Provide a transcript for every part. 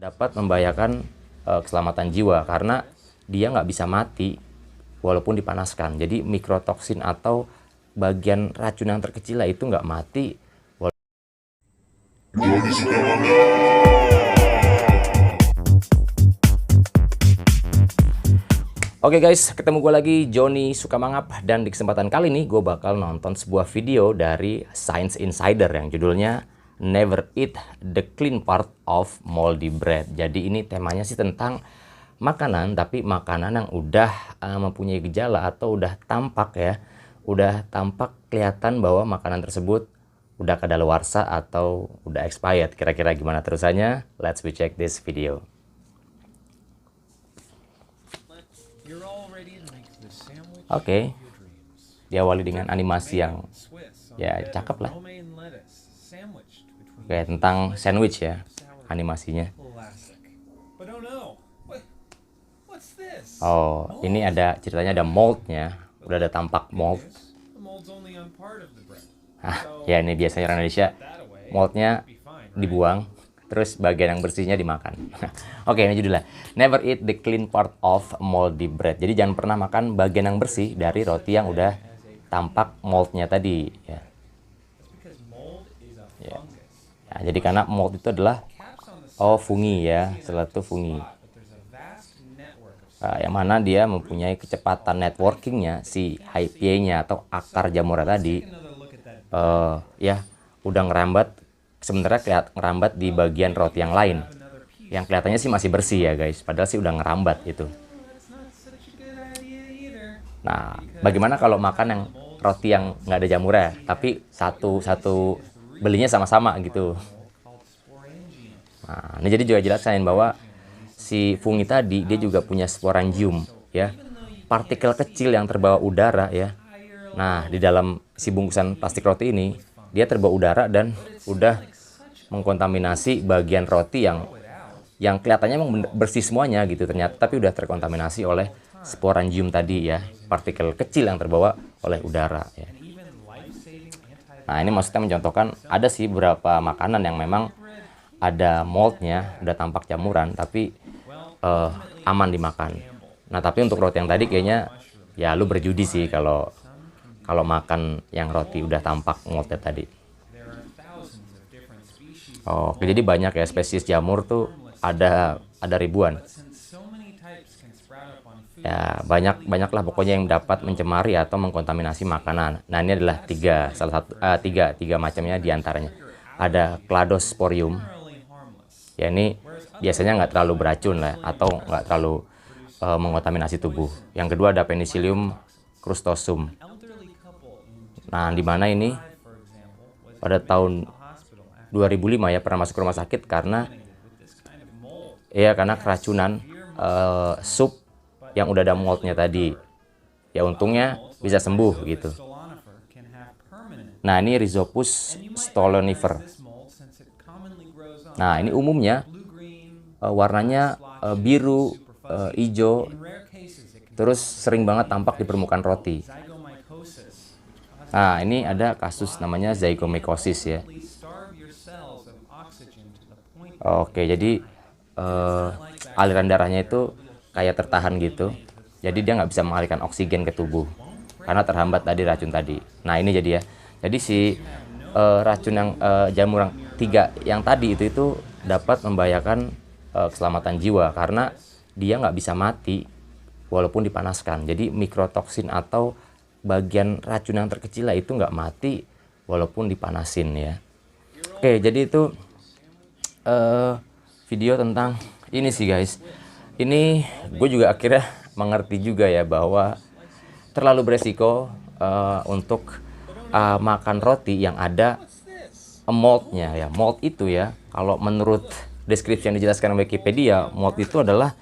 dapat membahayakan keselamatan jiwa karena dia nggak bisa mati walaupun dipanaskan. Jadi mikrotoksin atau bagian racun yang terkecil lah itu nggak mati. Oke guys, ketemu gue lagi, Joni Sukamangap, dan di kesempatan kali ini gue bakal nonton sebuah video dari Science Insider yang judulnya Never Eat the Clean Part of Moldy Bread. Jadi ini temanya sih tentang makanan, tapi makanan yang udah mempunyai gejala atau udah tampak ya, udah tampak kelihatan bahwa makanan tersebut udah kadaluarsa atau udah expired. Kira-kira gimana terusannya? Let's we check this video. Oke, diawali dengan animasi yang ya cakep lah. Oke, tentang sandwich ya animasinya. Oh, ini ada ceritanya, ada moldnya, udah ada tampak mold. Ya ini biasanya orang Indonesia moldnya dibuang, terus bagian yang bersihnya dimakan. Oke, ini judulnya Never Eat the Clean Part of Moldy Bread. Jadi jangan pernah makan bagian yang bersih dari roti yang udah tampak moldnya tadi ya. Ya, jadi karena mold itu adalah fungi ya, salah satu fungi. Yang mana dia mempunyai kecepatan networkingnya, si HPA-nya atau akar jamurnya tadi ya udah ngerambat, sebenarnya ngerambat di bagian roti yang lain. Yang kelihatannya sih masih bersih ya guys, padahal sih udah ngerambat itu. Nah, bagaimana kalau makan yang roti yang nggak ada jamurnya, tapi satu belinya sama-sama gitu. Nah, ini jadi juga jelasin bahwa si fungi tadi dia juga punya sporangium ya, partikel kecil yang terbawa udara ya. Nah, di dalam si bungkusan plastik roti ini dia terbawa udara dan udah mengkontaminasi bagian roti yang kelihatannya emang bersih semuanya gitu, ternyata tapi udah terkontaminasi oleh sporangium tadi ya, partikel kecil yang terbawa oleh udara ya. Nah, ini maksudnya mencontohkan ada sih beberapa makanan yang memang ada moldnya, udah tampak jamuran, tapi aman dimakan. Nah, tapi untuk roti yang tadi kayaknya ya lu berjudi sih kalau makan yang roti udah tampak moldnya tadi. Oke, jadi banyak ya spesies jamur tuh, ada ribuan. Ya, banyak lah pokoknya yang dapat mencemari atau mengkontaminasi makanan. Nah, ini adalah tiga macamnya diantaranya. Ada Cladosporium. Ya, ini biasanya nggak terlalu beracun lah, atau nggak terlalu mengkontaminasi tubuh. Yang kedua ada Penicillium crustosum. Nah, di mana ini pada tahun 2005 ya pernah masuk rumah sakit karena keracunan sup yang udah ada moldnya tadi. Ya untungnya bisa sembuh gitu. Nah, ini Rhizopus stolonifer. Nah, ini umumnya warnanya biru, hijau, terus sering banget tampak di permukaan roti. Nah, ini ada kasus namanya zygomycosis ya. Oke, jadi aliran darahnya itu kayak tertahan gitu. Jadi dia nggak bisa mengalirkan oksigen ke tubuh karena terhambat tadi racun tadi. Nah, ini jadi ya. Jadi si racun yang jamur yang 3 yang tadi itu dapat membahayakan keselamatan jiwa karena dia nggak bisa mati walaupun dipanaskan. Jadi mikrotoksin atau bagian racun yang terkecil lah itu nggak mati walaupun dipanasin ya. Oke, jadi itu video tentang ini sih guys. Ini gue juga akhirnya mengerti juga ya bahwa terlalu beresiko untuk makan roti yang ada moldnya ya. Mold itu ya, kalau menurut deskripsi yang dijelaskan Wikipedia, mold itu adalah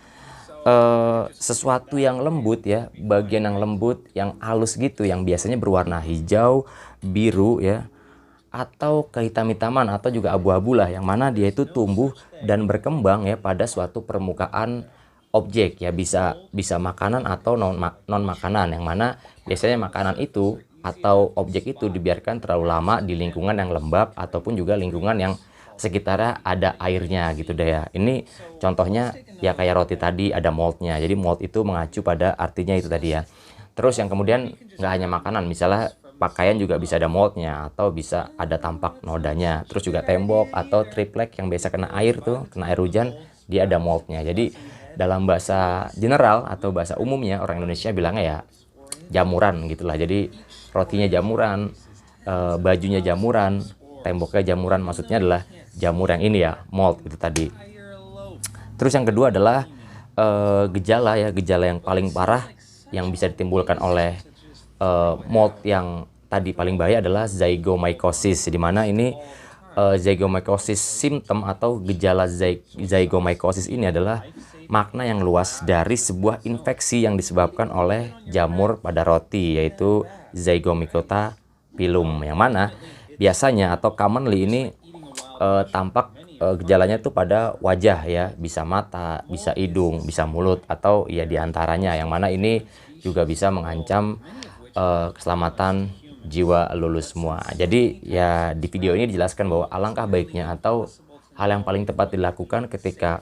sesuatu yang lembut ya, bagian yang lembut, yang halus gitu, yang biasanya berwarna hijau, biru ya, atau kehitam-hitaman atau juga abu-abu lah, yang mana dia itu tumbuh dan berkembang ya pada suatu permukaan objek ya, bisa makanan atau non makanan, yang mana biasanya makanan itu atau objek itu dibiarkan terlalu lama di lingkungan yang lembab ataupun juga lingkungan yang sekitarnya ada airnya gitu deh ya. Ini contohnya ya kayak roti tadi ada moldnya. Jadi mold itu mengacu pada artinya itu tadi ya. Terus yang kemudian nggak hanya makanan, misalnya pakaian juga bisa ada moldnya atau bisa ada tampak nodanya. Terus juga tembok atau triplek yang biasa kena air tuh, kena air hujan, dia ada moldnya. Jadi dalam bahasa general atau bahasa umumnya orang Indonesia bilangnya ya jamuran gitulah. Jadi rotinya jamuran, bajunya jamuran, temboknya jamuran, maksudnya adalah jamur yang ini ya, mold itu tadi. Terus yang kedua adalah gejala ya, gejala yang paling parah yang bisa ditimbulkan oleh mold yang tadi paling bahaya adalah zygomycosis, di mana ini zygomycosis simptom atau gejala zygomycosis ini adalah makna yang luas dari sebuah infeksi yang disebabkan oleh jamur pada roti, yaitu Zygomycota pilum, yang mana biasanya atau commonly ini tampak gejalanya tuh pada wajah ya, bisa mata, bisa hidung, bisa mulut, atau ya diantaranya, yang mana ini juga bisa mengancam keselamatan jiwa lulus semua. Jadi ya di video ini dijelaskan bahwa alangkah baiknya atau hal yang paling tepat dilakukan ketika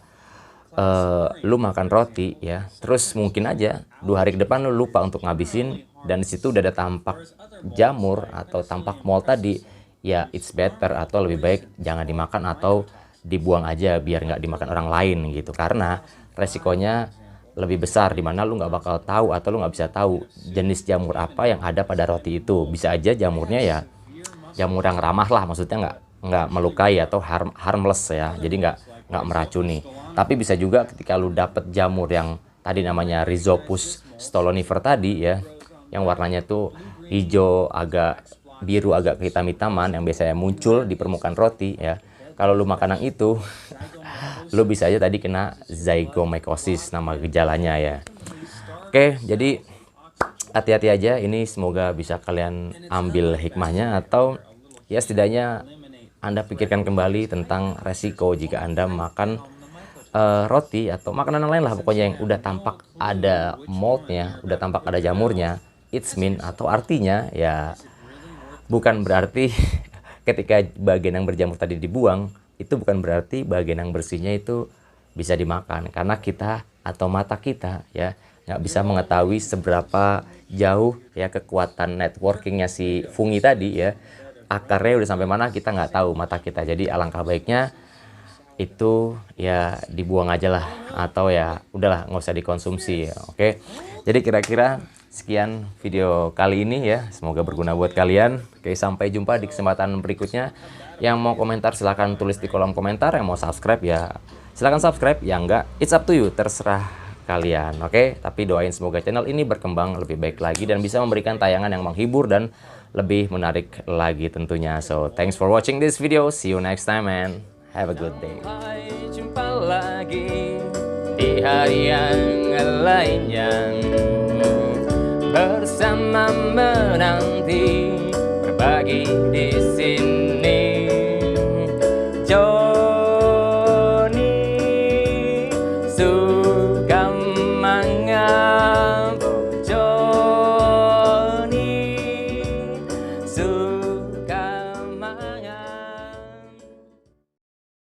lu makan roti ya, terus mungkin aja 2 hari ke depan lu lupa untuk ngabisin dan disitu udah ada tampak jamur atau tampak mold tadi, ya it's better atau lebih baik jangan dimakan atau dibuang aja biar nggak dimakan orang lain gitu, karena resikonya lebih besar, dimana lu nggak bakal tahu atau lu nggak bisa tahu jenis jamur apa yang ada pada roti itu. Bisa aja jamurnya ya jamur yang ramah lah, maksudnya nggak melukai atau harmless ya, jadi nggak meracuni. Tapi bisa juga ketika lu dapet jamur yang tadi namanya Rhizopus stolonifer tadi ya, yang warnanya tuh hijau agak biru agak kehitam-hitaman yang biasanya muncul di permukaan roti ya. Kalau lu makan yang itu lu bisa aja tadi kena zygomycosis nama gejalanya ya. Oke, jadi hati-hati aja, ini semoga bisa kalian ambil hikmahnya atau ya setidaknya Anda pikirkan kembali tentang resiko jika Anda makan roti atau makanan yang lain lah pokoknya yang udah tampak ada moldnya, udah tampak ada jamurnya. It's mean atau artinya ya bukan berarti ketika bagian yang berjamur tadi dibuang, itu bukan berarti bagian yang bersihnya itu bisa dimakan, karena kita atau mata kita ya nggak bisa mengetahui seberapa jauh ya kekuatan networkingnya si fungi tadi ya, akarnya udah sampai mana kita nggak tahu mata kita. Jadi alangkah baiknya itu ya dibuang aja lah, atau ya udahlah nggak usah dikonsumsi ya. Oke, jadi kira-kira sekian video kali ini ya, semoga berguna buat kalian. Oke, sampai jumpa di kesempatan berikutnya. Yang mau komentar silahkan tulis di kolom komentar, yang mau subscribe ya silahkan subscribe, yang enggak it's up to you, terserah kalian. Oke, tapi doain semoga channel ini berkembang lebih baik lagi dan bisa memberikan tayangan yang menghibur dan lebih menarik lagi tentunya. So thanks for watching this video, see you next time and have a good day. Jumpa lagi di hari yang lainnya, bersama menanti berbagi di sini.